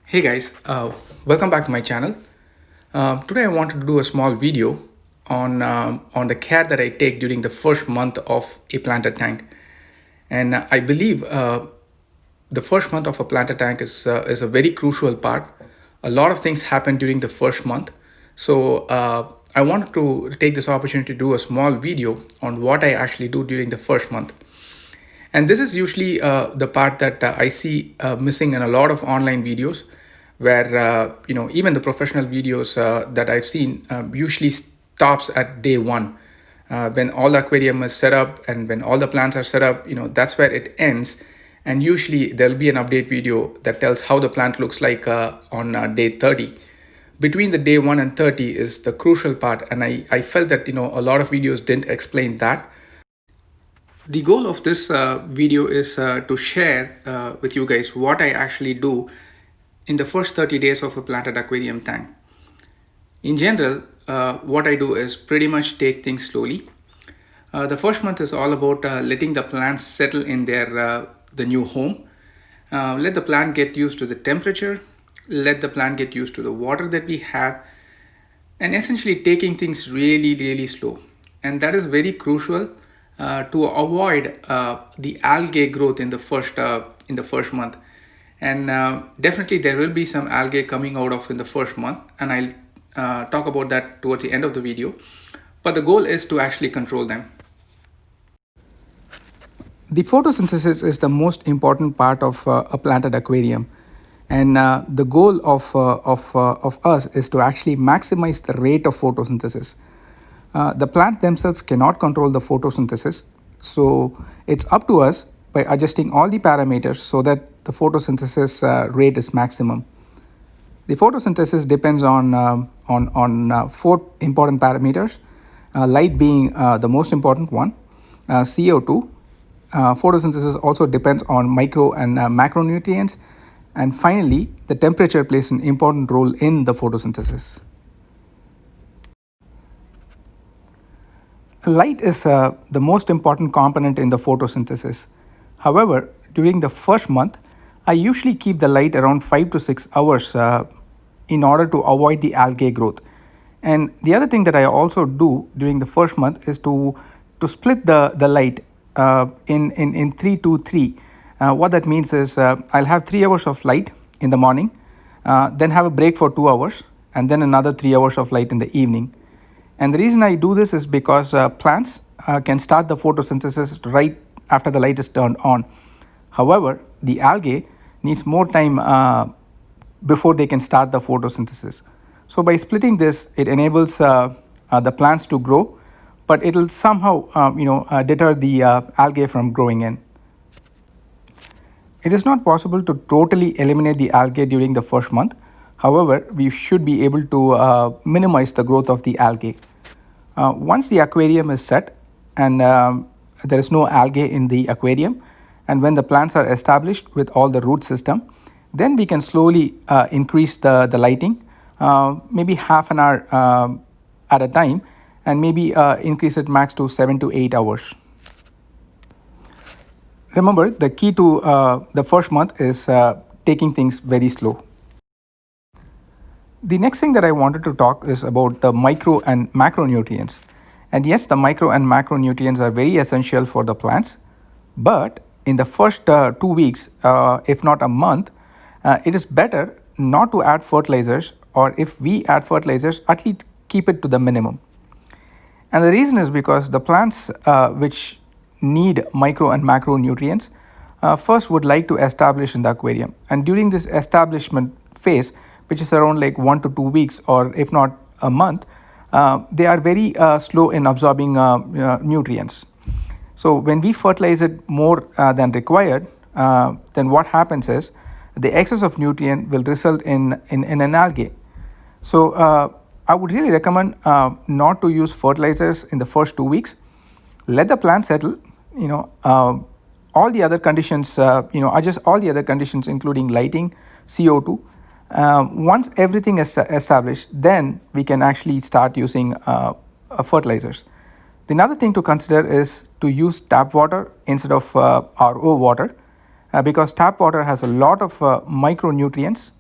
Hey guys, welcome back to my channel. Today I wanted to do a small video on the care that I take during the first month of a planter tank, and I believe the first month of a planter tank is a very crucial part. A lot of things happen during the first month, so I wanted to take this opportunity to do a small video on what I actually do during the first month. And this is usually the part that I see missing in a lot of online videos, where even the professional videos that I've seen usually stops at day one, when all the aquarium is set up and when all the plants are set up. That's where it ends. And usually there'll be an update video that tells how the plant looks like on day 30. Between the day 1 and 30 is the crucial part, and I felt that a lot of videos didn't explain that. The goal of this video is to share with you guys what I actually do in the first 30 days of a planted aquarium tank. In general, what I do is pretty much take things slowly. The first month is all about letting the plants settle in the new home. Let the plant get used to the temperature, let the plant get used to the water that we have, and essentially taking things really, really slow. And that is very crucial to avoid the algae growth in the first month. And definitely there will be some algae coming out of in the first month, and I'll talk about that towards the end of the video. But the goal is to actually control them. The photosynthesis is the most important part of a planted aquarium, and the goal of us is to actually maximize the rate of photosynthesis. The plant themselves cannot control the photosynthesis, so it's up to us by adjusting all the parameters so that the photosynthesis rate is maximum. The photosynthesis depends on four important parameters, light being the most important one, CO2. Photosynthesis also depends on micro and macronutrients, and finally, the temperature plays an important role in the photosynthesis. Light is the most important component in the photosynthesis. However, during the first month, I usually keep the light around 5 to 6 hours in order to avoid the algae growth. And the other thing that I also do during the first month is to split the light in 3 to 3. What that means is I'll have 3 hours of light in the morning, then have a break for 2 hours, and then another 3 hours of light in the evening. And the reason I do this is because plants can start the photosynthesis right after the light is turned on. However, the algae needs more time before they can start the photosynthesis. So by splitting this, it enables the plants to grow, but it will somehow deter the algae from growing in. It is not possible to totally eliminate the algae during the first month. However, we should be able to minimize the growth of the algae. Once the aquarium is set and there is no algae in the aquarium, and when the plants are established with all the root system, then we can slowly increase the lighting, maybe half an hour at a time, and maybe increase it max to 7 to 8 hours. Remember, the key to the first month is taking things very slow. The next thing that I wanted to talk is about the micro and macronutrients. And yes, the micro and macronutrients are very essential for the plants, but in the first 2 weeks, if not a month, it is better not to add fertilizers, or if we add fertilizers, at least keep it to the minimum. And the reason is because the plants which need micro and macronutrients first would like to establish in the aquarium. And during this establishment phase, which is around like 1 to 2 weeks, or if not a month, they are very slow in absorbing nutrients. So when we fertilize it more than required, then what happens is the excess of nutrient will result in an algae. So I would really recommend not to use fertilizers in the first 2 weeks. Let the plant settle, all the other conditions, adjust all the other conditions, including lighting, CO2. Once everything is established, then we can actually start using fertilizers. The another thing to consider is to use tap water instead of RO water, because tap water has a lot of micronutrients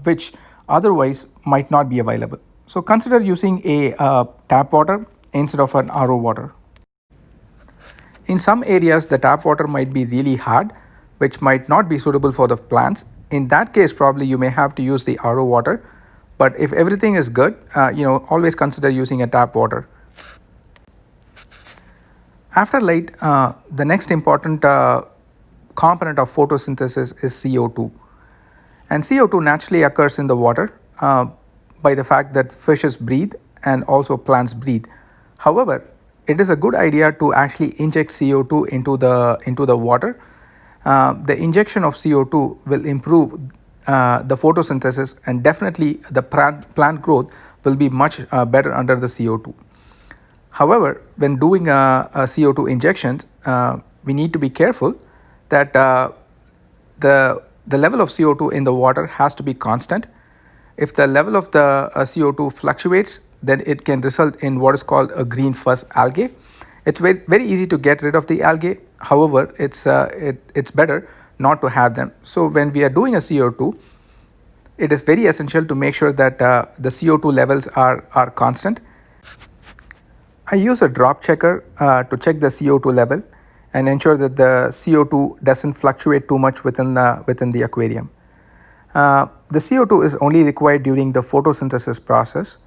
which otherwise might not be available. So consider using a tap water instead of an RO water. In some areas, the tap water might be really hard, which might not be suitable for the plants. In that case, probably you may have to use the RO water. But if everything is good, always consider using a tap water. After light, the next important component of photosynthesis is CO2. And CO2 naturally occurs in the water by the fact that fishes breathe and also plants breathe. However, it is a good idea to actually inject CO2 into the water. The injection of CO2 will improve the photosynthesis, and definitely the plant growth will be much better under the CO2. However, when doing CO2 injections, we need to be careful that the level of CO2 in the water has to be constant. If the level of the CO2 fluctuates, then it can result in what is called a green fuzz algae. It's very easy to get rid of the algae. However, it's better not to have them. So when we are doing a CO2, it is very essential to make sure that the CO2 levels are constant. I use a drop checker to check the CO2 level and ensure that the CO2 doesn't fluctuate too much within the aquarium. The CO2 is only required during the photosynthesis process.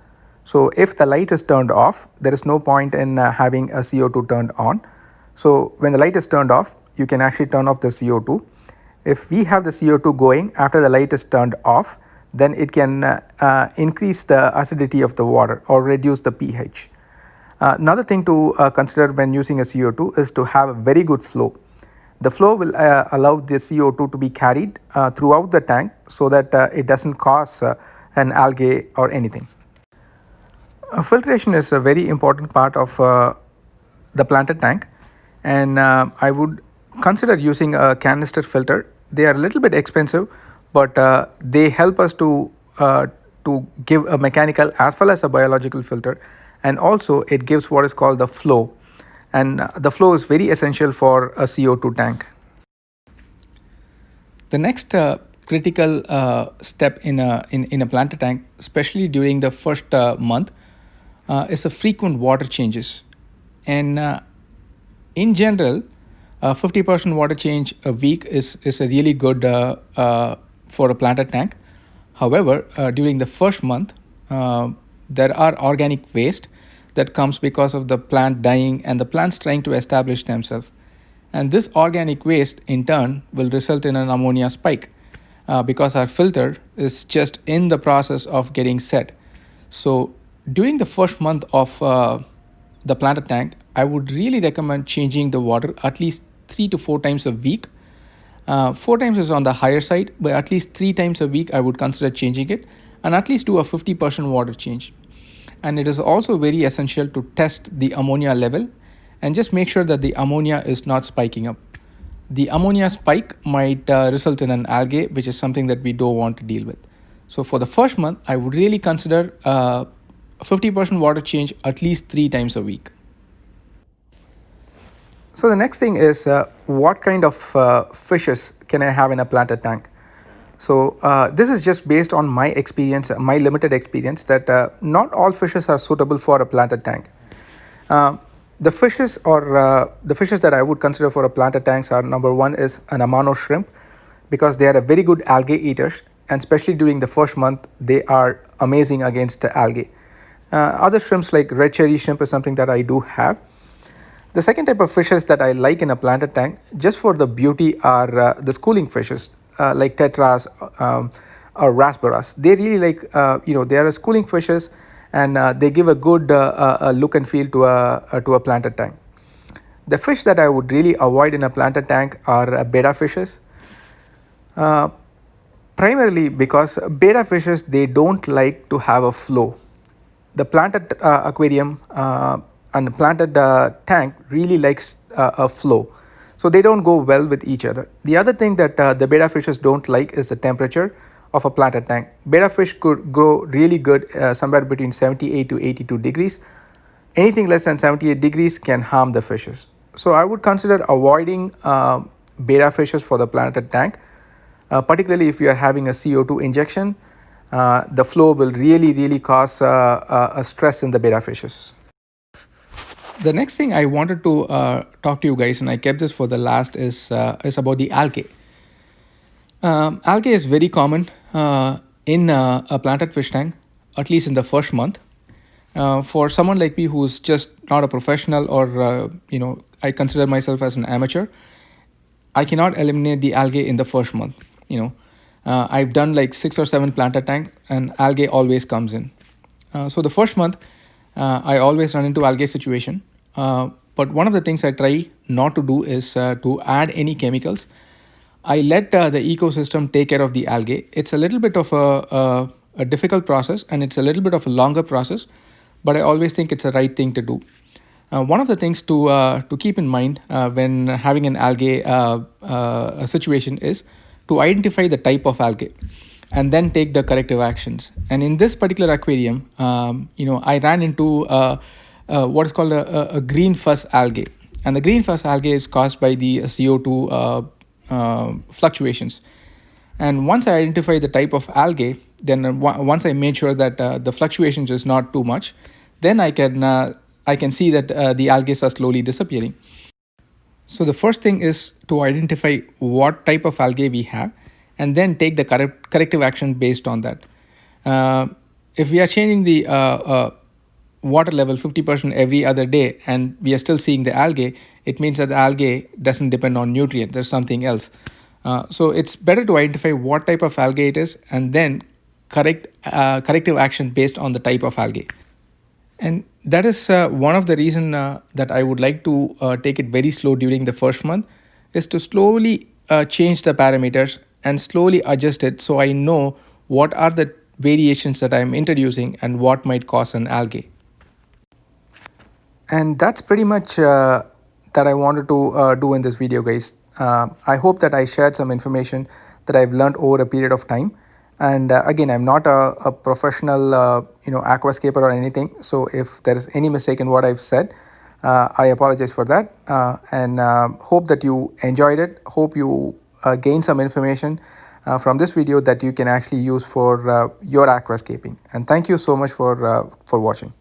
So if the light is turned off, there is no point in having a CO2 turned on. So when the light is turned off, you can actually turn off the CO2. If we have the CO2 going after the light is turned off, then it can increase the acidity of the water or reduce the pH. Another thing to consider when using a CO2 is to have a very good flow. The flow will allow the CO2 to be carried throughout the tank so that it doesn't cause an algae or anything. Filtration is a very important part of the planted tank, and I would consider using a canister filter. They are a little bit expensive, but they help us to give a mechanical as well as a biological filter, and also it gives what is called the flow, and the flow is very essential for a CO2 tank. The next critical step in a planted tank, especially during the first month, is the frequent water changes. And in general, 50% water change a week is a really good for a planted tank. However, during the first month, there are organic waste that comes because of the plant dying and the plants trying to establish themselves. And this organic waste in turn will result in an ammonia spike because our filter is just in the process of getting set. So during the first month of the planted tank, I would really recommend changing the water at least 3 to 4 times a week. 4 times is on the higher side, but at least 3 times a week I would consider changing it, and at least do a 50% water change. And it is also very essential to test the ammonia level and just make sure that the ammonia is not spiking up. The ammonia spike might result in an algae, which is something that we don't want to deal with. So for the first month, I would really consider 50% water change at least 3 times a week. So the next thing is what kind of fishes can I have in a planted tank? So this is just based on my experience, my limited experience, that not all fishes are suitable for a planted tank. The fishes that I would consider for a planted tanks are, number one is an Amano shrimp, because they are a very good algae eaters, and especially during the first month, they are amazing against the algae. Other shrimps like red cherry shrimp is something that I do have. The second type of fishes that I like in a planted tank, just for the beauty, are the schooling fishes like tetras or rasparas. They really like, they are schooling fishes, and they give a good look and feel to a planted tank. The fish that I would really avoid in a planted tank are betta fishes. Primarily because betta fishes, they don't like to have a flow. The planted aquarium and the planted tank really likes a flow. So they don't go well with each other. The other thing that the betta fishes don't like is the temperature of a planted tank. Betta fish could grow really good somewhere between 78 to 82 degrees. Anything less than 78 degrees can harm the fishes. So I would consider avoiding betta fishes for the planted tank. particularly if you are having a CO2 injection. The flow will really cause a stress in the betta fishes. The next thing I wanted to talk to you guys, and I kept this for the last, is about the algae. Algae is very common in a planted fish tank, at least in the first month. For someone like me who's just not a professional, or I consider myself as an amateur, I cannot eliminate the algae in the first month. I've done like 6 or 7 planted tank, and algae always comes in. So the first month, I always run into algae situation. But one of the things I try not to do is to add any chemicals. I let the ecosystem take care of the algae. It's a little bit of a difficult process, and it's a little bit of a longer process, but I always think it's the right thing to do. One of the things to keep in mind when having an algae situation is to identify the type of algae and then take the corrective actions. And in this particular aquarium, I ran into what is called a green fuzz algae. And the green fuzz algae is caused by the CO2 fluctuations. And once I identify the type of algae, then once I made sure that the fluctuations is not too much, then I can see that the algae are slowly disappearing. So the first thing is to identify what type of algae we have, and then take the corrective action based on that. If we are changing the water level 50% every other day, and we are still seeing the algae, it means that the algae doesn't depend on nutrient. There's something else. So it's better to identify what type of algae it is, and then corrective action based on the type of algae. And that is one of the reason that I would like to take it very slow during the first month, is to slowly change the parameters and slowly adjust it, so I know what are the variations that I'm introducing and what might cause an algae. And that's pretty much that I wanted to do in this video, guys. I hope that I shared some information that I've learned over a period of time. And again, I'm not a professional aquascaper or anything, so if there is any mistake in what I've said, I apologize for that. And hope that you enjoyed it. Hope you gained some information from this video that you can actually use for your aquascaping. And thank you so much for watching.